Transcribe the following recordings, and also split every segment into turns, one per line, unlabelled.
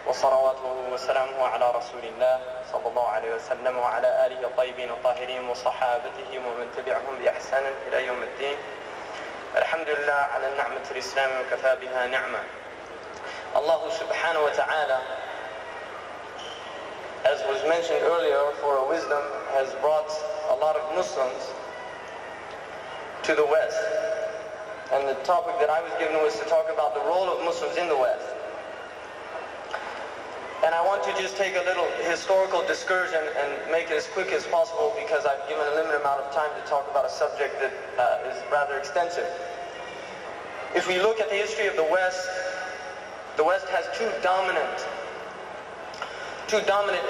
وصلواته وسلامه على رسول الله صلى الله عليه وسلم وعلى آله الطيبين الطاهرين وصحابته ومن تبعهم بإحسان إلى يوم الدين. الحمد لله على النعمة الإسلام وكفى بها نعمة. Allah subhanahu wa ta'ala, as was mentioned earlier, for a wisdom has brought a lot of Muslims to the West. And the topic that I was given was to talk about the role of Muslims in the West. And I want to just take a little historical excursion and make it as quick as possible because I've given a limited amount of time to talk about a subject that is rather extensive. If we look at the history of the West has two dominant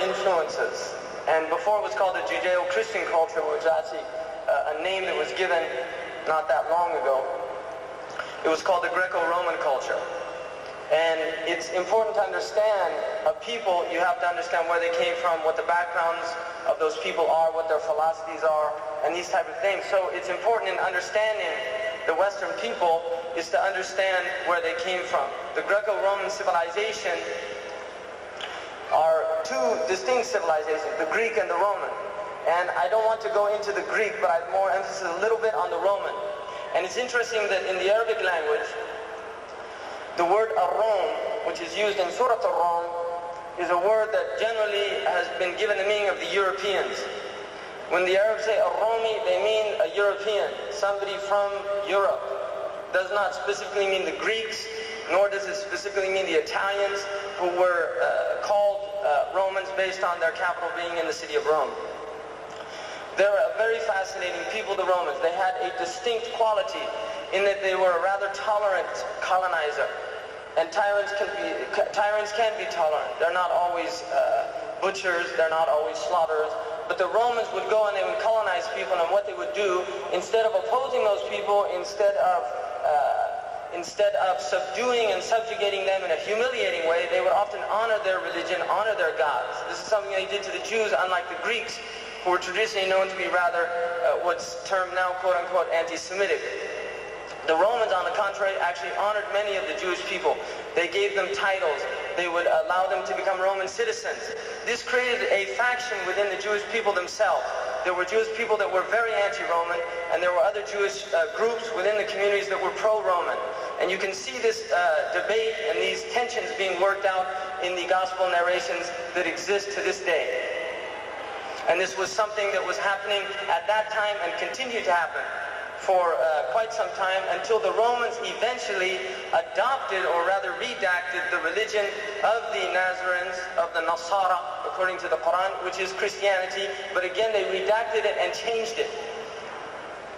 influences. And before it was called the Judeo-Christian culture, which is actually a name that was given not that long ago, it was called the Greco-Roman culture. And it's important to understand a people. You have to understand where they came from, what the backgrounds of those people are, what their philosophies are, and these type of things. So it's important in understanding the Western people is to understand where they came from. The Greco-Roman civilization are two distinct civilizations, the Greek and the Roman. And I don't want to go into the Greek, but I have more emphasis a little bit on the Roman. And it's interesting that in the Arabic language, the word Ar-Rom, which is used in Surah Ar-Rom, is a word that generally has been given the meaning of the Europeans. When the Arabs say Ar-Romi, they mean a European, somebody from Europe. Does not specifically mean the Greeks, nor does it specifically mean the Italians, who were called Romans based on their capital being in the city of Rome. They're a very fascinating people, the Romans. They had a distinct quality in that they were a rather tolerant colonizer. And tyrants can be tolerant. They're not always butchers, they're not always slaughterers. But the Romans would go and they would colonize people, and what they would do, instead of opposing those people, instead of subduing and subjugating them in a humiliating way, they would often honor their religion, honor their gods. This is something they did to the Jews, unlike the Greeks, who were traditionally known to be rather what's termed now quote-unquote anti-Semitic. The Romans, on the contrary, actually honored many of the Jewish people. They gave them titles. They would allow them to become Roman citizens. This created a faction within the Jewish people themselves. There were Jewish people that were very anti-Roman, and there were other Jewish groups within the communities that were pro-Roman. And you can see this debate and these tensions being worked out in the gospel narrations that exist to this day. And this was something that was happening at that time and continued to happen for quite some time, until the Romans eventually adopted, or rather redacted, the religion of the Nazarenes, of the Nasara, according to the Quran, which is Christianity. But again, they redacted it and changed it.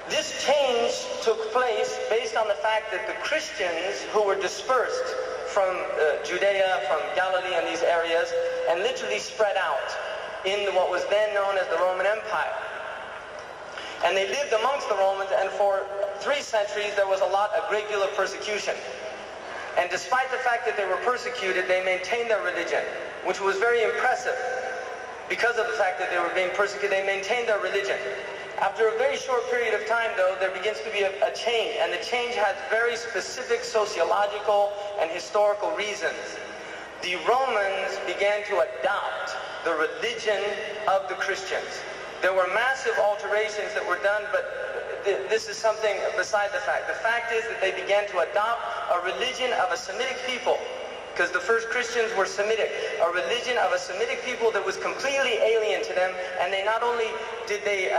This change took place based on the fact that the Christians who were dispersed from Judea, from Galilee and these areas, and literally spread out in what was then known as the Roman Empire. And they lived amongst the Romans, and for 3 centuries there was a great deal of persecution. And despite the fact that they were persecuted, they maintained their religion, which was very impressive. Because of the fact that they were being persecuted, they maintained their religion. After a very short period of time, though, there begins to be a change, and the change has very specific sociological and historical reasons. The Romans began to adopt the religion of the Christians. There were massive alterations that were done, but this is something beside the fact. The fact is that they began to adopt a religion of a Semitic people, because the first Christians were Semitic, a religion of a Semitic people that was completely alien to them, and they not only did they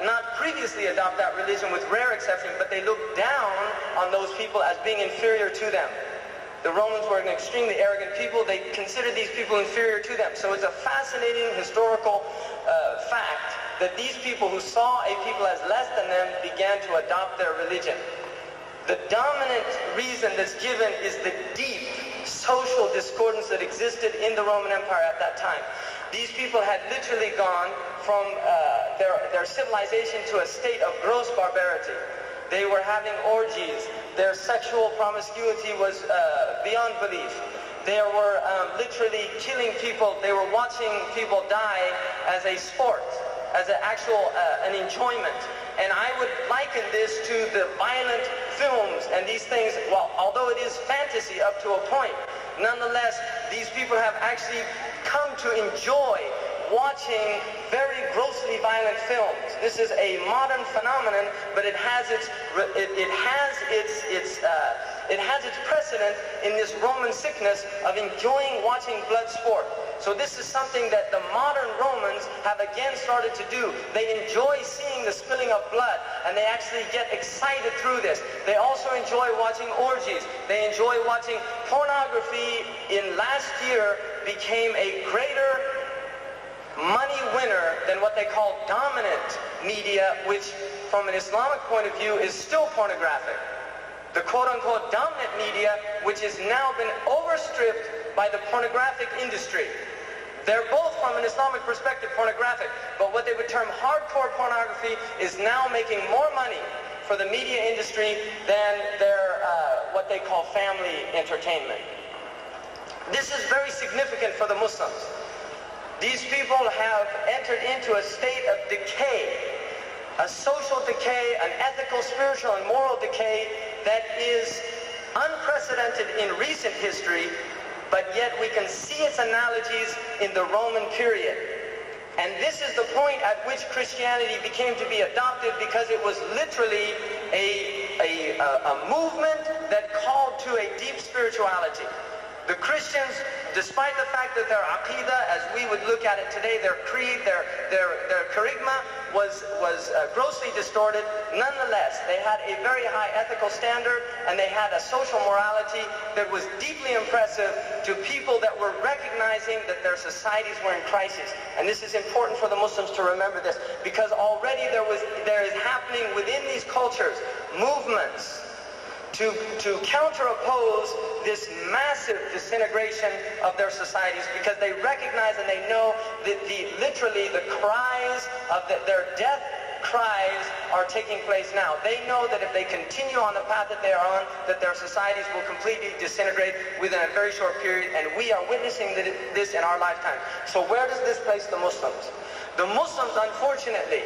not previously adopt that religion with rare exception, but they looked down on those people as being inferior to them. The Romans were an extremely arrogant people. They considered these people inferior to them. So it's a fascinating historical fact that these people who saw a people as less than them began to adopt their religion. The dominant reason that's given is the deep social discordance that existed in the Roman Empire at that time. These people had literally gone from their civilization to a state of gross barbarity. They were having orgies. Their sexual promiscuity was beyond belief. They were literally killing people. They were watching people die as a sport, as an enjoyment. And I would liken this to the violent films and these things. Well, although it is fantasy up to a point, nonetheless, these people have actually come to enjoy watching very grossly violent films. This is a modern phenomenon, but it has its precedent in this Roman sickness of enjoying watching blood sport. So this is something that the modern Romans have again started to do. They enjoy seeing the spilling of blood, and they actually get excited through this. They also enjoy watching orgies. They enjoy watching pornography. In last year became a greater money winner than what they call dominant media, which from an Islamic point of view is still pornographic. The quote-unquote dominant media, which has now been overstripped by the pornographic industry. They're both, from an Islamic perspective, pornographic, but what they would term hardcore pornography is now making more money for the media industry than their what they call family entertainment. This is very significant for the Muslims. These people have entered into a state of decay, a social decay, an ethical, spiritual, and moral decay that is unprecedented in recent history, but yet we can see its analogies in the Roman period. And this is the point at which Christianity became to be adopted, because it was literally a movement that called to a deep spirituality. The Christians, despite the fact that their aqidah, as we would look at it today, their creed, their charisma was grossly distorted, nonetheless, they had a very high ethical standard, and they had a social morality that was deeply impressive to people that were recognizing that their societies were in crisis. And this is important for the Muslims to remember this, because already there is happening within these cultures movements to counter-oppose this massive disintegration of their societies, because they recognize and they know that literally the cries of their death cries are taking place now. They know that if they continue on the path that they are on, that their societies will completely disintegrate within a very short period, and we are witnessing this in our lifetime. So where does this place the Muslims? The Muslims, unfortunately,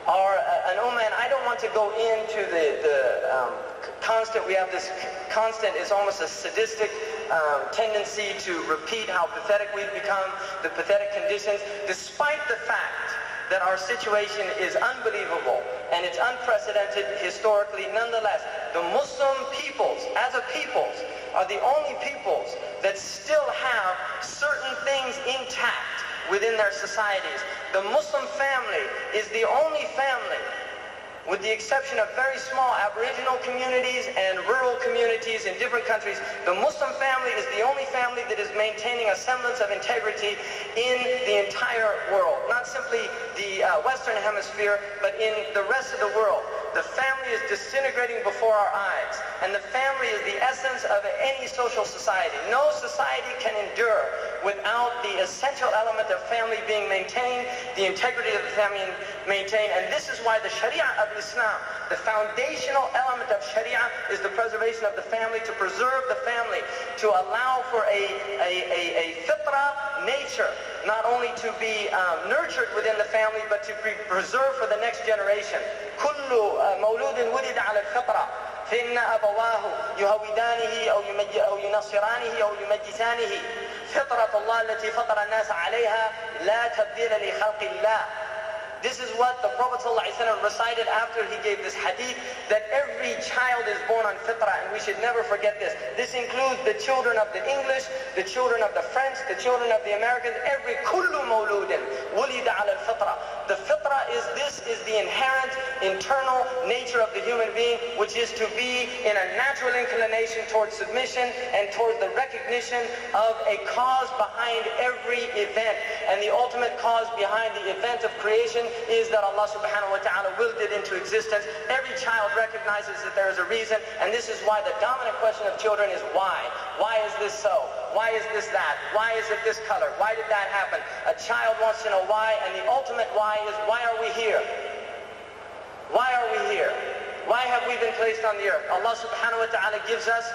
are an ummah, and I don't want to go into the constant, we have this constant, is almost a sadistic tendency to repeat how pathetic we've become, the pathetic conditions, despite the fact that our situation is unbelievable and it's unprecedented historically. Nonetheless, the Muslim peoples, as a peoples, are the only peoples that still have certain things intact within their societies. The Muslim family is the only family, with the exception of very small Aboriginal communities and rural communities in different countries, the Muslim family is the only family that is maintaining a semblance of integrity in the entire world. Not simply the Western Hemisphere, but in the rest of the world. The family is disintegrating before our eyes, and the family is the essence of any social society. No society can endure without the essential element of family being maintained, the integrity of the family maintained. And this is why the Sharia of Islam, the foundational element of Sharia, is the preservation of the family, to preserve the family, to allow for a fitra nature, not only to be nurtured within the family, but to be preserved for the next generation. كل مولود ولد على الفطرة فإن أبواه يهودانه أو ينصرانه أو يمجسانه فطرة الله التي فطر الناس عليها لا تبديل لخلق الله. This is what the Prophet ﷺ recited after he gave this hadith, that every child is born on fitrah, and we should never forget this. This includes the children of the English, the children of the French, the children of the Americans, every kullu mawludin wulida ala al-fitrah. The fitrah is the inherent internal nature of the human being, which is to be in a natural inclination towards submission and towards the recognition of a cause behind every event. And the ultimate cause behind the event of creation is that Allah subhanahu wa ta'ala willed it into existence. Every child recognizes that there is a reason, and this is why the dominant question of children is why. Why is this so? Why is this that? Why is it this color? Why did that happen? A child wants to know why, and the ultimate why is, why are we here? Why are we here? Why have we been placed on the earth? Allah subhanahu wa ta'ala gives us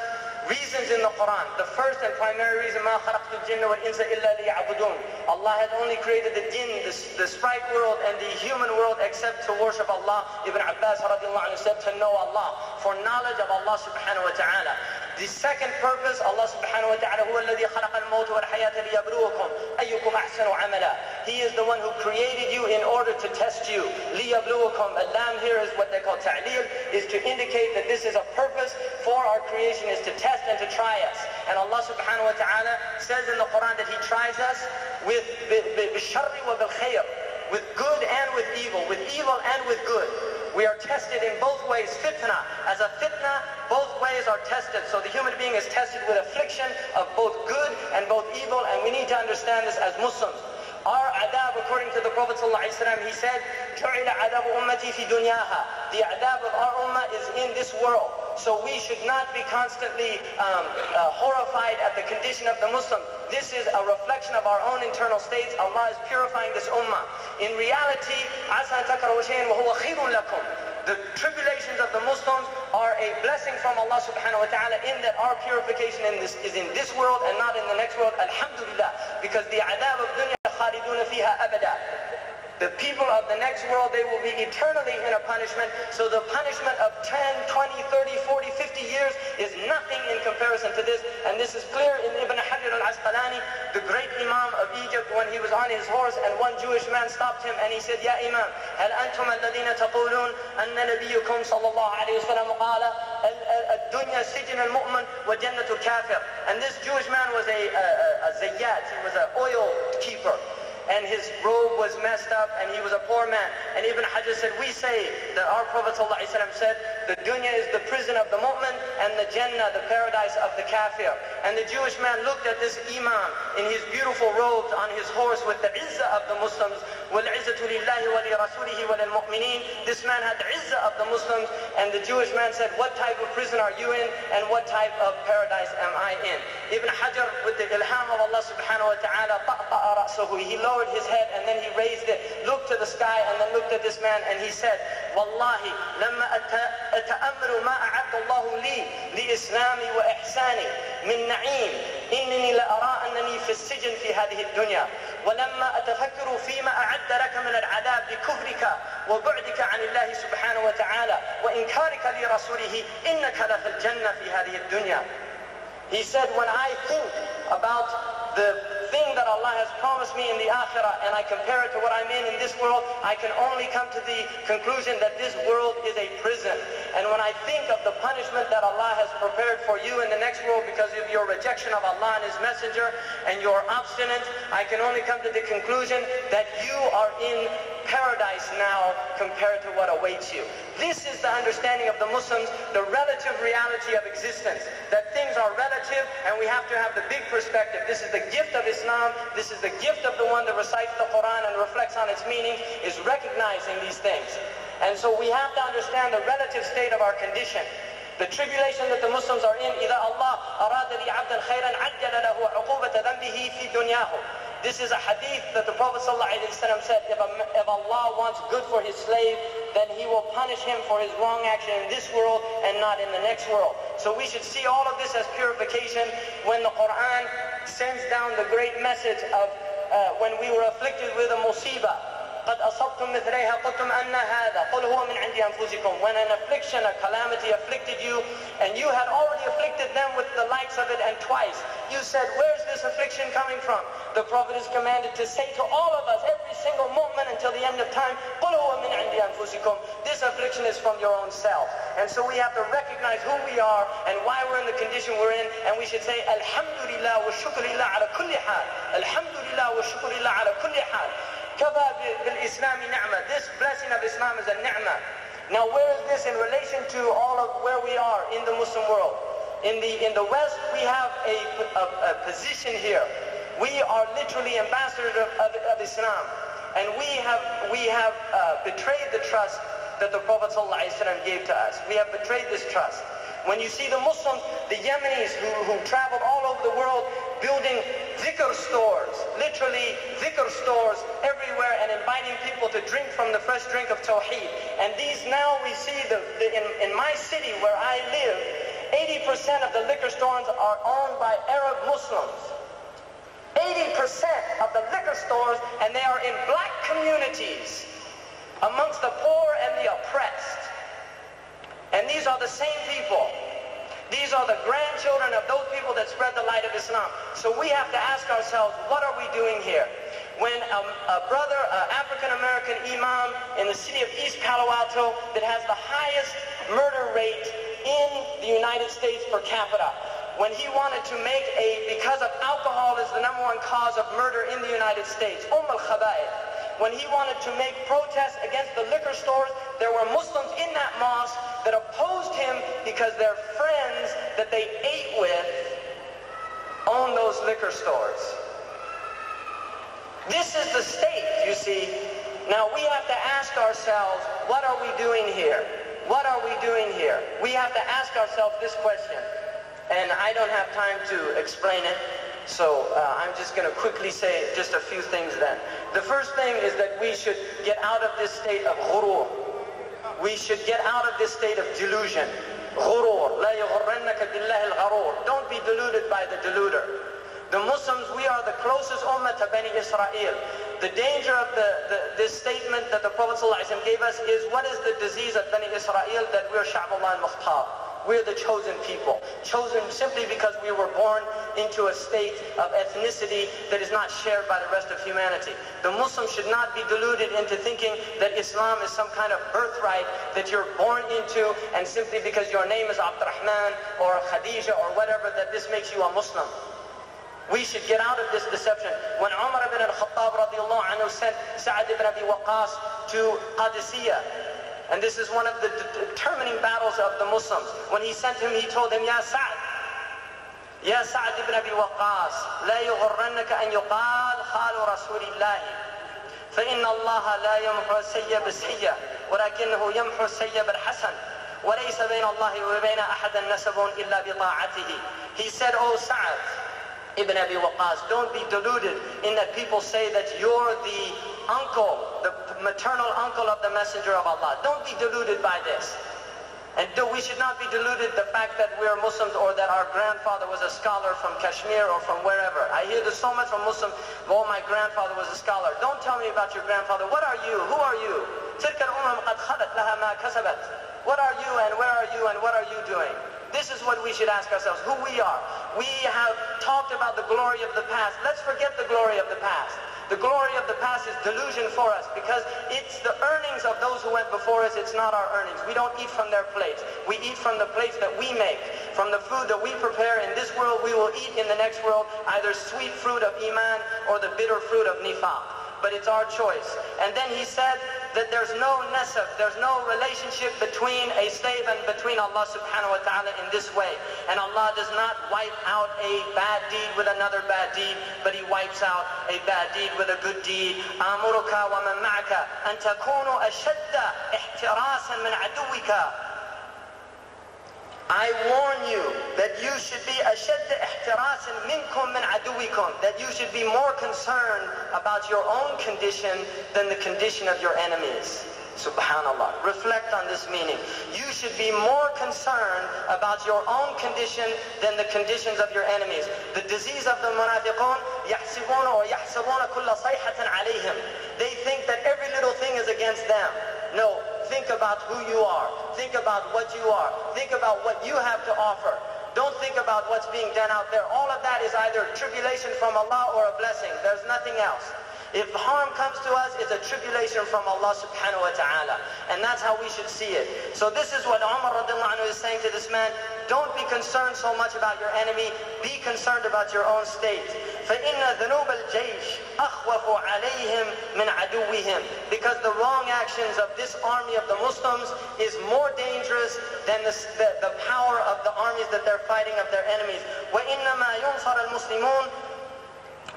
reasons in the Quran. The first and primary reason, مَا خَلَقْتُ الْجِنَّ وَالْإِنسَ إِلَّا لِيَعْبُدُونَ. Allah has only created the jinn, the sprite world, and the human world except to worship Allah. Ibn Abbas radiallahu anhu said, to know Allah, for knowledge of Allah subhanahu wa ta'ala. The second purpose, Allah subhanahu wa ta'ala, هُوَ الَّذِي خَلَقَ الْمَوْتَ وَالْحَيَاةَ لِيَبْلُوَكُمْ أَيُّكُمْ أَحْسَنُ عَمَلًا. He is the one who created you in order to test you. لِيَبْلُوَكُمْ. Al-lam here is what they call ta'leel, is to indicate that this is a purpose for our creation, is to test and to try us. And Allah subhanahu wa ta'ala says in the Quran that He tries us with بِالشَّرِّ وَبِالْخَيْرِ, with good and with evil and with good. We are tested in both ways. Fitna, as a fitna, both ways are tested. So the human being is tested with affliction of both good and both evil, and we need to understand this as Muslims. Our adab, according to the Prophet ﷺ, he said, جُعِلَ عَذَابُ أُمَّتِي فِي دُنْيَاهَا. The adab of our ummah is in this world. So we should not be constantly horrified at the condition of the Muslim. This is a reflection of our own internal states. Allah is purifying this ummah. In reality, عَسَى تَكْرَهُ شَيْئًا وَهُوَ خَيْرٌ لَكُمْ. The tribulations of the Muslims are a blessing from Allah subhanahu wa ta'ala, in that our purification is in this world and not in the next world. Alhamdulillah. Because the adab of dunya khaliduna fiha abada. The people of the next world, they will be eternally in a punishment. So the punishment of 10, 20, 30, 40, 50 years is nothing in comparison to this. And this is clear in Ibn Hajar al-Asqalani, the great Imam of Egypt, when he was on his horse and one Jewish man stopped him and he said, Ya Imam, هل أنتم الذين تقولون أن نبيكم صلى الله عليه وسلم قال الدنيا سجن المؤمن وجنة الكافر. And this Jewish man was a zayyat, he was an oil keeper. And his robe was messed up, and he was a poor man. And Ibn Hajar said, we say that our Prophet ﷺ said, the dunya is the prison of the mu'min, and the Jannah, the paradise of the kafir. And the Jewish man looked at this imam in his beautiful robes on his horse with the izzah of the Muslims. وَالْعِزَّةُ لِلَّهِ وَلِرَسُولِهِ وَلِلْمُؤْمِنِينَ. This man had the izzah of the Muslims, and the Jewish man said, what type of prison are you in, and what type of paradise am I in? Ibn Hajar, with the ilham of Allah subhanahu wa ta'ala, طَأْطَأَ رَأْسَهُ. He lowered his head and then he raised it, looked to the sky and then looked at this man and he said, Wallahi, لما أتأمل ما أعد الله لي لإسلامي وإحساني من نعيم إنني لأرى أنني في السجن في هذه الدنيا ولما أتفكر فيما أعد لك من العذاب بكفرك وبعدك عن الله سبحانه وتعالى وإنكارك لرسوله إنك لفي الجنة في هذه الدنيا. He said, when I think about the thing that Allah has promised me in the akhirah and I compare it to what I'm in this world, I can only come to the conclusion that this world is a prison. And when I think of the punishment that Allah has prepared for you in the next world because of your rejection of Allah and His Messenger and your obstinance, I can only come to the conclusion that you are in paradise now compared to what awaits you. This is the understanding of the Muslims, the relative reality of existence, that things are relative and we have to have the big perspective. This is the gift of Islam, this is the gift of the one that recites the Quran and reflects on its meaning, is recognizing these things. And so we have to understand the relative state of our condition. The tribulation that the Muslims are in, إِذَا اللَّهَ أَرَادَ لِعَبْدًا خَيْرًا عَجَّلَ لَهُ عُقُوبَةَ ذَنْبِهِ فِي دُنْيَاهُ. This is a hadith that the Prophet ﷺ said, if Allah wants good for His slave, then He will punish him for his wrong action in this world and not in the next world. So we should see all of this as purification. When the Quran sends down the great message of when we were afflicted with a musibah, قَدْ أَصَبْتُمْ مِثْلَيْهَا قُلْتُمْ أَنَّ هَذَا قُلْ هُوَ مِنْ عِنْدِ أَنفُسِكُمْ. When an affliction, a calamity afflicted you, and you had already afflicted them with the likes of it and twice, you said, where's this affliction coming from? The Prophet is commanded to say to all of us, every single moment until the end of time, قُلْ هُوَ مِنْ عِنْدِ أَنفُسِكُمْ. This affliction is from your own self. And so we have to recognize who we are and why we're in the condition we're in, and we should say, Alhamdulillah wa shukrulillah ala kulli hal. Alhamdulillah wa shukrulillah ala kulli hal. كَفَى بِالْإِسْلَامِ نِعْمَةً. This blessing of Islam is a ni'mah. Now where is this in relation to all of where we are in the Muslim world? In the West, we have a position here. We are literally ambassadors of Islam. And we have betrayed the trust that the Prophet ﷺ gave to us. We have betrayed this trust. When you see the Muslims, the Yemenis who traveled all over the world building dhikr stores, literally dhikr stores everywhere, and inviting people to drink from the fresh drink of Tawheed. And these now we see, in my city where I live, 80% of the liquor stores are owned by Arab Muslims. 80% of the liquor stores, and they are in black communities amongst the poor and the oppressed. And these are the same people. These These are the grandchildren of those people that spread the light of Islam. So we have to ask ourselves, what are we doing here? When a brother, an African-American imam in the city of East Palo Alto that has the highest murder rate in the United States per capita, when he wanted to make because of alcohol is the #1 cause of murder in the United States, al-Khaba'ith. When he wanted to make protests against the liquor stores, there were Muslims in that mosque that opposed him because their friends that they ate with owned those liquor stores. This is the state, you see. Now we have to ask ourselves, what are we doing here? What are we doing here? We have to ask ourselves this question. And I don't have time to explain it, so I'm just going to quickly say just a few things then. The first thing is that we should get out of this state of ghurur. We should get out of this state of delusion. Ghurur. لَا يَغُرَّنَّكَ بِاللَّهِ الْغَرُورِ. Don't be deluded by the deluder. The Muslims, we are the closest ummah to Bani Israel. The danger of this statement that the Prophet ﷺ gave us is, what is the disease of Bani Israel? That we're Sha'bullah al-Mukhtar. We're the chosen people. Chosen simply because we were born into a state of ethnicity that is not shared by the rest of humanity. The Muslim should not be deluded into thinking that Islam is some kind of birthright that you're born into, and simply because your name is Abdurrahman or Khadija or whatever, that this makes you a Muslim. We should get out of this deception. When Umar ibn al-Khattab radiallahu anhu sent Sa'ad ibn Abi Waqqas to Qadisiyah, and this is one of the determining battles of the Muslims. When he sent him, he told him, Ya Sa'ad ibn Abi Waqqas, لا يغرنك أن يقال خال رسول الله فإن الله لا يمحو السيء بالسيء ولكنه يمحو السيء بالحسن وليس بين الله وبين أحد نسب إلا بطاعته. He said, Oh Sa'ad ibn Abi Waqqas, don't be deluded in that people say that you're the uncle, the maternal uncle of the Messenger of Allah. Don't be deluded by this. And we should not be deluded the fact that we are Muslims or that our grandfather was a scholar from Kashmir or from wherever. I hear this so much from Muslims, oh, my grandfather was a scholar. Don't tell me about your grandfather. What are you? Who are you? What are you and where are you and what are you doing? This is what we should ask ourselves, who we are. We have talked about the glory of the past. Let's forget the glory of the past. The glory of the past is delusion for us because it's the earnings of those who went before us. It's not our earnings. We don't eat from their plates. We eat from the plates that we make. From the food that we prepare in this world, we will eat in the next world either sweet fruit of Iman or the bitter fruit of Nifaq. But it's our choice. And then he said that there's no nasab, there's no relationship between a slave and between Allah subhanahu wa ta'ala in this way. And Allah does not wipe out a bad deed with another bad deed, but He wipes out a bad deed with a good deed. آمرك ومن معك أن تكونوا أشد احتراسا من عدوك. I warn you that you should be أشد احتراسا منكم من عدوكم, that you should be more concerned about your own condition than the condition of your enemies. Subhanallah. Reflect on this meaning. You should be more concerned about your own condition than the conditions of your enemies. The disease of the munafiqun, يحسبون ويحسبون كل صيحة عليهم. They think that every little thing is against them. No, think about who you are. Think about what you are. Think about what you have to offer. Don't think about what's being done out there. All of that is either tribulation from Allah or a blessing. There's nothing else. If harm comes to us, it's a tribulation from Allah subhanahu wa ta'ala. And that's how we should see it. So this is what Umar radiallahu anhu is saying to this man. Don't be concerned so much about your enemy. Be concerned about your own state. فَإِنَّ ذُنُوبَ الْجَيْشِ أَخْوَفُ عَلَيْهِمْ مِنْ عَدُوِّهِمْ. Because the wrong actions of this army of the Muslims is more dangerous than the power of the armies that they're fighting of their enemies. وَإِنَّمَا يُنْصَرَ الْمُسْلِمُونَ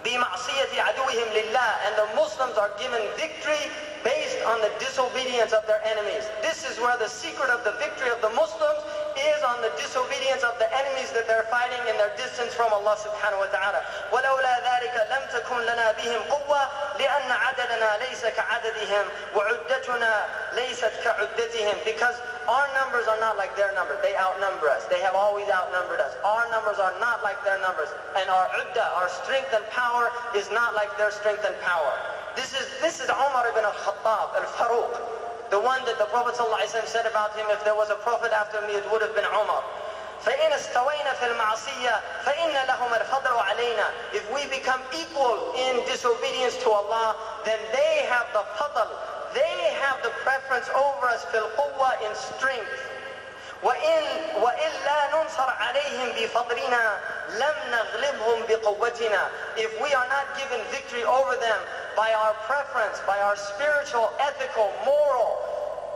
بِمَعْصِيَةِ عَدُوِّهِمْ لِلَّهِ. And the Muslims are given victory based on the disobedience of their enemies. This is where the secret of the victory of the Muslims is, on the disobedience of the enemies that they're fighting in their distance from Allah subhanahu wa ta'ala. وَلَوْلَا ذَلِكَ لَمْ تَكُنْ لَنَا بِهِمْ قُوَّةٌ لِأَنَّ عَدَدَنَا لَيْسَ كَعَدَدِهِمْ وَعُدَّتُنَا لَيْسَتْ كَعُدَّتِهِمْ. Because our numbers are not like their numbers. They outnumber us. They have always outnumbered us. Our numbers are not like their numbers. And our udda, our strength and power, is not like their strength and power. This is Umar ibn al-Khattab, al-Faruq. The one that the Prophet ﷺ said about him, if there was a prophet after me, it would have been Umar. فإن استوينا في المعصية فإن لهم الفضل علينا. If we become equal in disobedience to Allah, then they have the fadl, they have the preference over us في القوة, in strength. وإن لا ننصر عليهم بفضلنا لم نغلبهم بقوتنا. If we are not given victory over them by our preference, by our spiritual, ethical, moral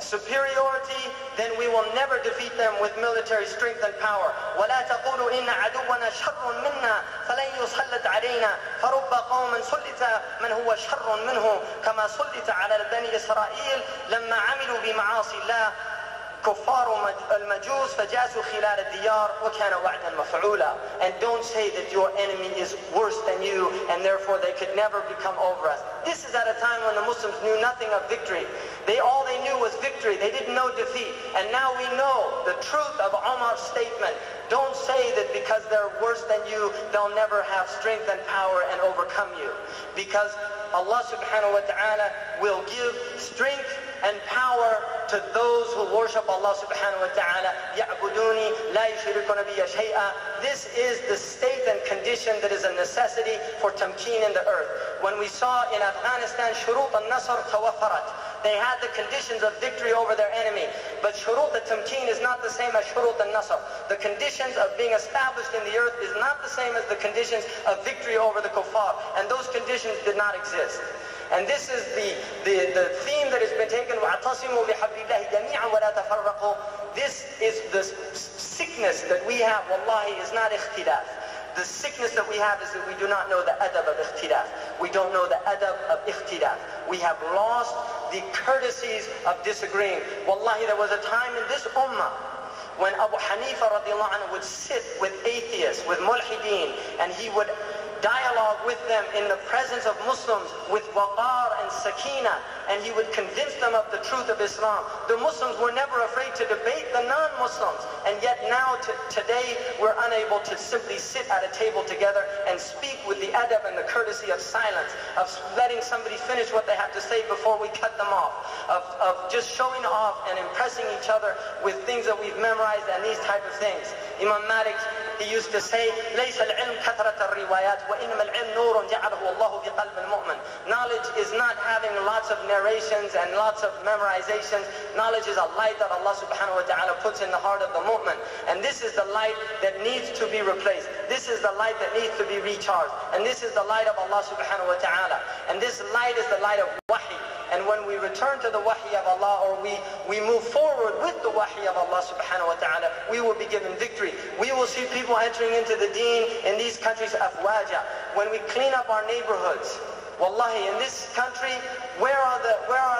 superiority, then we will never defeat them with military strength and power. ولا تقولوا إن عدونا شر منا فلن يسلط علينا فرب قوم سلط من هو شر منه كما سلط على بني إسرائيل لما عملوا بمعاصي الله كفار المجوس فجاسوا خلال الديار وكان وعدا مفعولا. And don't say that your enemy is worse than you and therefore they could never become over us. This is at a time when the Muslims knew nothing of victory. All they knew was victory. They didn't know defeat. And now we know the truth of Umar's statement. Don't say that because they're worse than you, they'll never have strength and power and overcome you. Because Allah subhanahu wa ta'ala will give strength and power to those who worship Allah subhanahu wa ta'ala. يَعْبُدُونِي لَا يُشْرِكُونَ بِيَ شَيْئًا. This is the state and condition that is a necessity for tamkeen in the earth. When we saw in Afghanistan, shurut al-nasr tawaffarat. They had the conditions of victory over their enemy. But shurut al-tamkeen is not the same as shurut al-nasr. The conditions of being established in the earth is not the same as the conditions of victory over the kuffar. And those conditions did not exist. And this is the theme that has been taken. وَاعْتَصِمُوا بِحَبْلِ اللَّهِ جَمِيعًا وَلَا تَفَرَّقُوا. This is the sickness that we have. Wallahi, is not ikhtilaf. The sickness that we have is that we do not know the adab of ikhtilaf. We don't know the adab of ikhtilaf. We have lost the courtesies of disagreeing. Wallahi, there was a time in this ummah when Abu Hanifa radiallahu anhu would sit with atheists, with mulhideen, and he would dialogue with them in the presence of Muslims with waqar and sakina, and he would convince them of the truth of Islam. The Muslims were never afraid to debate the non-Muslims, and yet now today we're unable to simply sit at a table together and speak with the adab and the courtesy of silence, of letting somebody finish what they have to say before we cut them off, of just showing off and impressing each other with things that we've memorized and these type of things. Imam Malik, he used to say, لَيْسَ الْعِلْمُ كَثْرَةَ الرِّوَايَاتِ وَإِنَّمَا الْعِلْمُ نُورٌ جَعَلَهُ اللَّهُ فِي قَلْبِ الْمُؤْمِنِ. Knowledge is not having lots of narrations and lots of memorizations. Knowledge is a light that Allah subhanahu wa ta'ala puts in the heart of the mu'min. And this is the light that needs to be replaced. This is the light that needs to be recharged. And this is the light of Allah subhanahu wa ta'ala. And this light is the light of wahi. And when we return to the wahi of Allah, or we move forward with the wahi of Allah subhanahu wa ta'ala, we will be given victory. We will see people entering into the deen in these countries afwaja. When we clean up our neighborhoods, wallahi, in this country, where are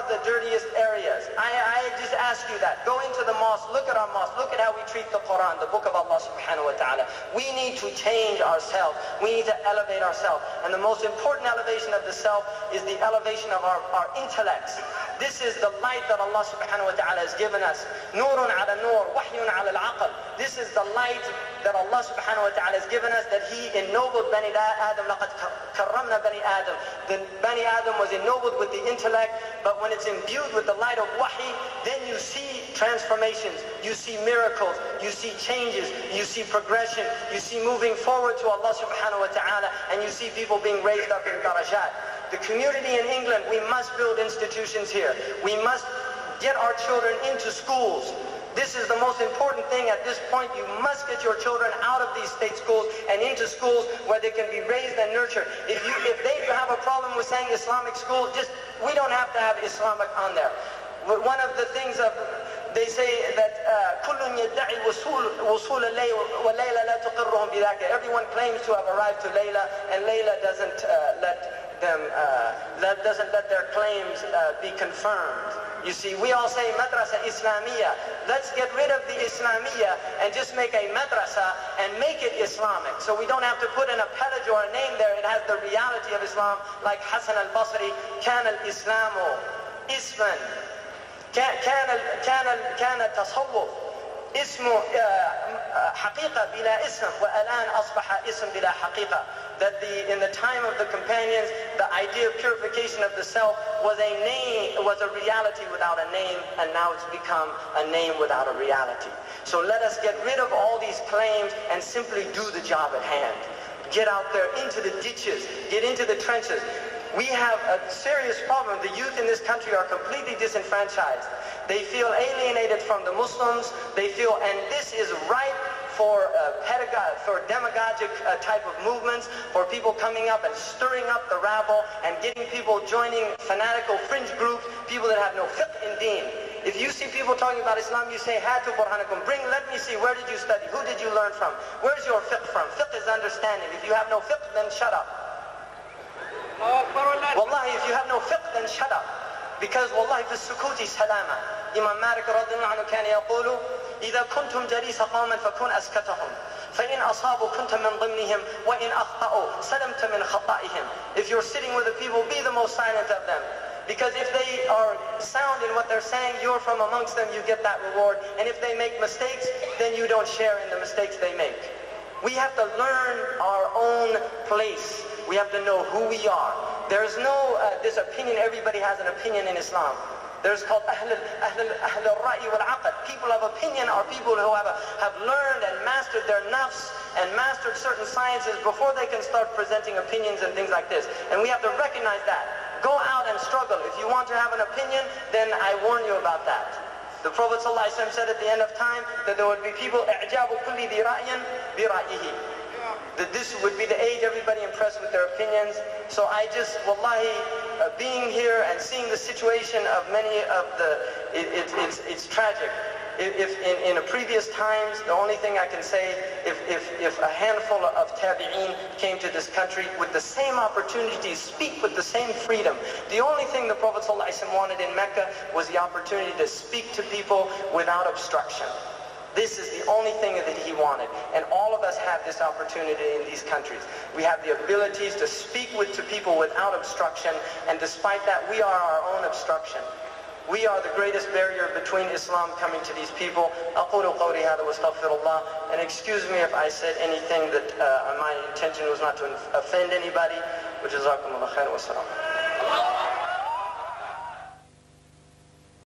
the dirtiest areas? I just ask you that. Go into the mosque, look at our mosque, look at how we treat the Quran, the book of Allah subhanahu wa ta'ala. We need to change ourselves. We need to elevate ourselves. And the most important elevation of the self is the elevation of our intellects. This is the light that Allah subhanahu wa ta'ala has given us. Nurun ala nur, wahyun ala al-aql. This is the light that Allah subhanahu wa ta'ala has given us, that He ennobled Bani Adam. لَقَدْ كَرَّمْنَا Bani Adam. The Bani Adam was ennobled with the intellect, but when it's imbued with the light of wahi, then you see transformations, you see miracles, you see changes, you see progression, you see moving forward to Allah subhanahu wa ta'ala, and you see people being raised up in darajat. The community in England, we must build institutions here. We must get our children into schools. This is the most important thing at this point. You must get your children out of these state schools and into schools where they can be raised and nurtured. If they have a problem with saying Islamic school, we don't have to have Islamic on there. One of the things they say that كل يدعي وصول الليل والليلة لا تقرهم بذاك. Everyone claims to have arrived to Layla, and Layla doesn't let their claims be confirmed. You see, we all say madrasa Islamiyya. Let's get rid of the Islamiyya and just make a madrasa and make it Islamic. So we don't have to put in a pellage or a name there. It has the reality of Islam, like Hassan al-Basri, كان الإسلام اسما كان التصوف اسمه حقيقة بلا اسم والآن أصبح اسم بلا حقيقة. That in the time of the companions, the idea of purification of the self was a name, was a reality without a name, and now it's become a name without a reality. So let us get rid of all these claims and simply do the job at hand. Get out there into the ditches, get into the trenches. We have a serious problem. The youth in this country are completely disenfranchised. They feel alienated from the Muslims. They feel, and this is ripe for demagogic type of movements, for people coming up and stirring up the rabble and getting people joining fanatical fringe groups, people that have no fiqh in deen. If you see people talking about Islam, you say, Hatu burhanakum, let me see, where did you study? Who did you learn from? Where's your fiqh from? Fiqh is understanding. If you have no fiqh, then shut up. Wallahi, if you have no fiqh, then shut up. Because wallahi, fi sukuti salama. Imam Malik radhiyallahu anhu kana yaqulu, إذا كنتم جليس قوما فكن أسكتهم فإن أصابوا كنت من ضمنهم وإن أخطأوا سلمت من خطائهم. If you're sitting with the people, be the most silent of them. Because if they are sound in what they're saying, you're from amongst them, you get that reward. And if they make mistakes, then you don't share in the mistakes they make. We have to learn our own place. We have to know who we are. There's no, this opinion, everybody has an opinion in Islam. There's called Ahl al-Ra'i wal-Aqd. People of opinion are people who have learned and mastered their nafs and mastered certain sciences before they can start presenting opinions and things like this. And we have to recognize that. Go out and struggle. If you want to have an opinion, then I warn you about that. The Prophet ﷺ said at the end of time that there would be people, إِعْجَابُ كُلِّ ذِي رَأْيٍ بِرَأْيِهِ. That this would be the age, everybody impressed with their opinions. So I just, wallahi, being here and seeing the situation of many of it's tragic. If in previous times, the only thing I can say, if a handful of tabi'een came to this country with the same opportunity, speak with the same freedom. The only thing the Prophet ﷺ wanted in Mecca was the opportunity to speak to people without obstruction. This is the only thing that he wanted. And all of us have this opportunity in these countries. We have the abilities to speak to people without obstruction, and despite that, we are our own obstruction. We are the greatest barrier between Islam coming to these people. أقول قولي هذا واستغفر الله. And excuse me if I said anything that my intention was not to offend anybody. وجزاكم الله خير والسلام.